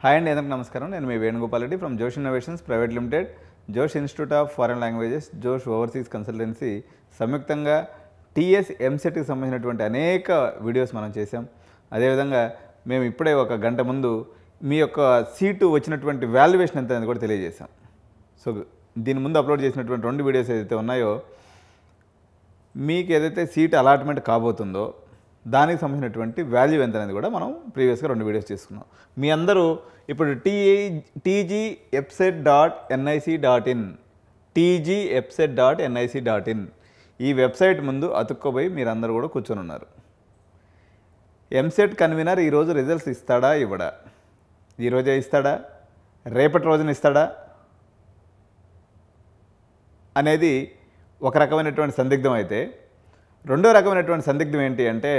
Hi అండి, అందరికీ నమస్కారం. నేను మీ వేణుగోపాల్ రెడ్డి ఫ్రమ్ జోష్ ఇన్నోవేషన్స్ ప్రైవేట్ లిమిటెడ్, జోష్ ఇన్స్టిట్యూట్ ఆఫ్ ఫారెన్ లాంగ్వేజెస్, జోష్ ఓవర్సీస్ కన్సల్టెన్సీ సంయుక్తంగా టీఎస్ ఎంసెట్కి సంబంధించినటువంటి అనేక వీడియోస్ మనం చేసాం. అదేవిధంగా మేము ఇప్పుడే ఒక గంట ముందు మీ యొక్క సీటు వచ్చినటువంటి వాల్యుయేషన్ ఎంత అనేది కూడా తెలియజేశాం. సో దీని ముందు అప్లోడ్ చేసినటువంటి 2 వీడియోస్ ఏదైతే ఉన్నాయో, మీకు ఏదైతే సీట్ అలాట్మెంట్ కాబోతుందో దానికి సంబంధించినటువంటి వాల్యూ ఎంత అనేది కూడా మనం ప్రీవియస్గా 2 వీడియోస్ చేసుకున్నాం. మీ అందరూ ఇప్పుడు tgepset.nic.in tgepset.nic.in ఈ వెబ్సైట్ ముందు అతుక్కోబోయి మీరందరూ కూడా కూర్చొని ఉన్నారు. ఎంసెట్ కన్వీనర్ ఈరోజు రిజల్ట్స్ ఇస్తాడా ఇవ్వడా, ఈరోజే ఇస్తాడా రేపటి రోజున ఇస్తాడా అనేది ఒక రకమైనటువంటి సందిగ్ధం అయితే, రెండో రకమైనటువంటి సందిగ్ధం ఏంటి అంటే,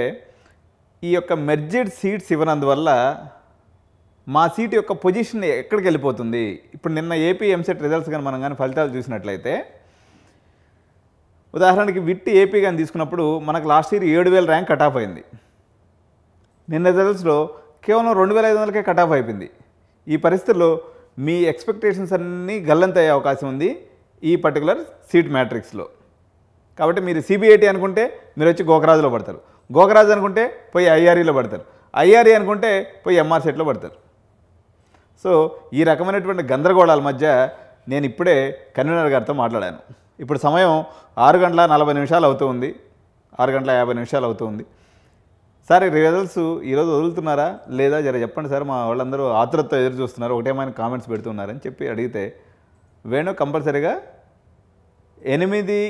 ఈ యొక్క మెర్జెడ్ సీట్స్ ఇవ్వనందువల్ల మా సీట్ యొక్క పొజిషన్ ఎక్కడికి వెళ్ళిపోతుంది. ఇప్పుడు నిన్న ఏపీ ఎంసెట్ రిజల్ట్స్ కానీ మనం కానీ ఫలితాలు చూసినట్లయితే, ఉదాహరణకి విట్ ఏపీ కానీ తీసుకున్నప్పుడు మనకు last year 7000 rank cut off అయింది. నిన్న రిజల్ట్స్లో కేవలం 2500కే కట్ ఆఫ్ అయిపోయింది. ఈ పరిస్థితుల్లో మీ ఎక్స్పెక్టేషన్స్ అన్నీ గల్లంతయ్యే అవకాశం ఉంది ఈ పర్టికులర్ సీట్ మ్యాట్రిక్స్లో. కాబట్టి మీరు సిబిఐటి అనుకుంటే మీరు వచ్చి గోకరాజులో పడతారు, గోకరాజు అనుకుంటే పోయి ఐఆర్ఈలో పడతారు, ఐఆర్ఈ అనుకుంటే పోయి ఎంఆర్ సెట్లో పడతారు. సో ఈ రకమైనటువంటి గందరగోళాల మధ్య నేను ఇప్పుడే కన్వీనర్ గారితో మాట్లాడాను. ఇప్పుడు సమయం 6:40 అవుతూ ఉంది, 6:50 అవుతూ ఉంది. సార్ ఈ రిజల్ట్స్ ఈరోజు వదులుతున్నారా లేదా జర చెప్పండి సార్, మా వాళ్ళందరూ ఆతురతతో ఎదురు చూస్తున్నారు, ఒకటేమైనా కామెంట్స్ పెడుతున్నారని చెప్పి అడిగితే, వేణు కంపల్సరీగా 8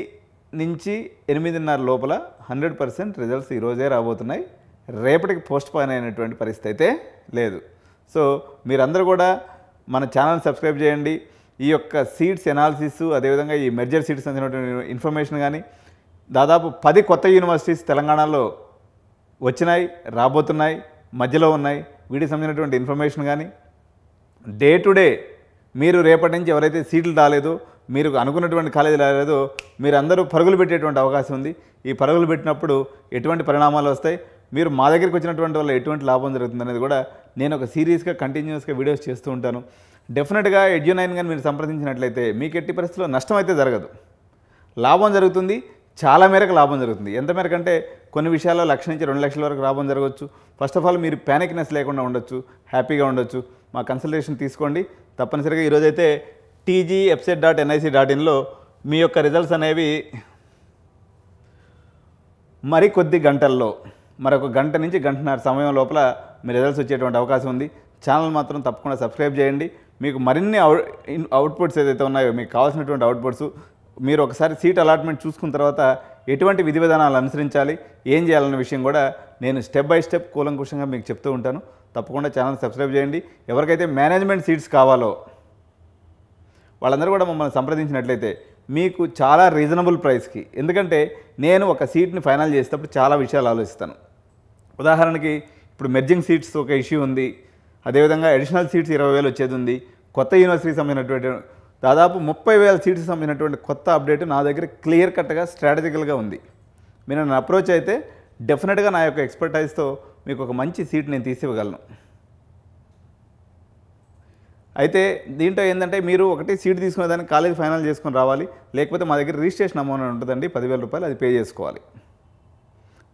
నుంచి 8:30 లోపల 100% రిజల్ట్స్ ఈరోజే రాబోతున్నాయి, రేపటికి పోస్ట్ పోన్ అయినటువంటి పరిస్థితి అయితే లేదు. సో మీరందరూ కూడా మన ఛానల్ సబ్స్క్రైబ్ చేయండి. ఈ యొక్క సీట్స్ ఎనాలిసిస్, అదేవిధంగా ఈ మెర్జర్ సీట్స్ సంబంధించినటువంటి ఇన్ఫర్మేషన్ కానీ, దాదాపు 10 కొత్త యూనివర్సిటీస్ తెలంగాణలో వచ్చినాయి, రాబోతున్నాయి, మధ్యలో ఉన్నాయి. వీటికి సంబంధించినటువంటి ఇన్ఫర్మేషన్ కానీ, డే టు డే మీరు రేపటి నుంచి ఎవరైతే సీట్లు రాలేదో, మీరు అనుకున్నటువంటి కాలేజీ రాలేదో, మీరు అందరూ పరుగులు పెట్టేటువంటి అవకాశం ఉంది. ఈ పరుగులు పెట్టినప్పుడు ఎటువంటి పరిణామాలు వస్తాయి, మీరు మా దగ్గరికి వచ్చినటువంటి వల్ల ఎటువంటి లాభం జరుగుతుంది అనేది కూడా నేను ఒక సీరియస్గా కంటిన్యూస్గా వీడియోస్ చేస్తూ ఉంటాను. డెఫినెట్గా ఎడ్యు9 కానీ మీరు సంప్రదించినట్లయితే మీకు ఎట్టి పరిస్థితుల్లో నష్టం అయితే జరగదు, లాభం జరుగుతుంది. చాలా మేరకు లాభం జరుగుతుంది. ఎంత మేరకు అంటే కొన్ని విషయాల్లో 1,00,000 నుంచి 2 లక్షల వరకు లాభం జరగవచ్చు. ఫస్ట్ ఆఫ్ ఆల్ మీరు ప్యానిక్నెస్ లేకుండా ఉండొచ్చు, హ్యాపీగా ఉండొచ్చు. మా కన్సల్టేషన్ తీసుకోండి. తప్పనిసరిగా ఈరోజైతే tgepset.nic.inలో మీ యొక్క రిజల్ట్స్ అనేవి మరి కొద్ది గంటల్లో, మరొక గంట నుంచి గంటన్నర సమయం లోపల మీ రిజల్ట్స్ వచ్చేటువంటి అవకాశం ఉంది. ఛానల్ మాత్రం తప్పకుండా సబ్స్క్రైబ్ చేయండి. మీకు మరిన్ని అవుట్పుట్స్ ఏదైతే ఉన్నాయో, మీకు కావాల్సినటువంటి అవుట్పుట్స్ మీరు ఒకసారి సీట్ అలాట్మెంట్ చూసుకున్న తర్వాత ఎటువంటి విధి విధానాలు అనుసరించాలి, ఏం చేయాలన్న విషయం కూడా నేను స్టెప్ బై స్టెప్ కూలంకుషంగా మీకు చెప్తూ ఉంటాను. తప్పకుండా ఛానల్ సబ్స్క్రైబ్ చేయండి. ఎవరికైతే మేనేజ్మెంట్ సీట్స్ కావాలో వాళ్ళందరూ కూడా మమ్మల్ని సంప్రదించినట్లయితే మీకు చాలా రీజనబుల్ ప్రైస్కి, ఎందుకంటే నేను ఒక సీట్ని ఫైనల్ చేసేటప్పుడు చాలా విషయాలు ఆలోచిస్తాను. ఉదాహరణకి ఇప్పుడు మెర్జింగ్ సీట్స్ ఒక ఇష్యూ ఉంది, అదేవిధంగా అడిషనల్ సీట్స్ 20,000 వచ్చేది ఉంది, కొత్త యూనివర్సిటీకి సంబంధించినటువంటి దాదాపు 30,000 సీట్స్ సంబంధించినటువంటి కొత్త అప్డేట్ నా దగ్గర క్లియర్ కట్గా స్ట్రాటజికల్గా ఉంది. మీరు నన్ను అప్రోచ్ అయితే డెఫినెట్గా నా యొక్క ఎక్స్పర్టైజ్తో మీకు ఒక మంచి సీట్ నేను తీసివ్వగలను. అయితే దీంట్లో ఏంటంటే, మీరు ఒకటి సీట్ తీసుకునే దానికి కాలేజ్ ఫైనల్ చేసుకొని రావాలి, లేకపోతే మా దగ్గర రిజిస్ట్రేషన్ అమౌంట్ ఉంటుందండి 10,000 రూపాయలు, అది పే చేసుకోవాలి.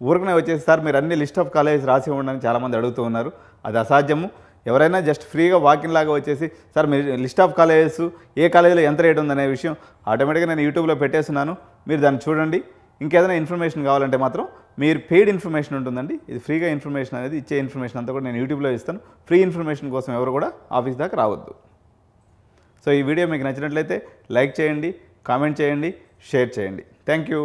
ఊరికనే వచ్చేసి సార్ మీరు అన్ని లిస్ట్ ఆఫ్ కాలేజెస్ రాసి ఇవ్వండి చాలామంది అడుగుతూ ఉన్నారు. అది అసాధ్యము. ఎవరైనా జస్ట్ ఫ్రీగా వాకిన్ లాగా వచ్చేసి సార్ మీరు లిస్ట్ ఆఫ్ కాలేజెస్ ఏ కాలేజీలో ఎంత రేట్ ఉందనే విషయం ఆటోమేటిక్గా నేను యూట్యూబ్లో పెట్టేస్తున్నాను, మీరు దాన్ని చూడండి. ఇంకేదైనా ఇన్ఫర్మేషన్ కావాలంటే మాత్రం మీరు పెయిడ్ ఇన్ఫర్మేషన్ ఉంటుందండి. ఇది ఫ్రీగా ఇన్ఫర్మేషన్ అనేది, ఇచ్చే ఇన్ఫర్మేషన్ అంతా కూడా నేను యూట్యూబ్లో ఇస్తాను. ఫ్రీ ఇన్ఫర్మేషన్ కోసం ఎవరు కూడా ఆఫీస్ దాకా రావద్దు. సో ఈ వీడియో మీకు నచ్చినట్లయితే లైక్ చేయండి, కామెంట్ చేయండి, షేర్ చేయండి. Thank you.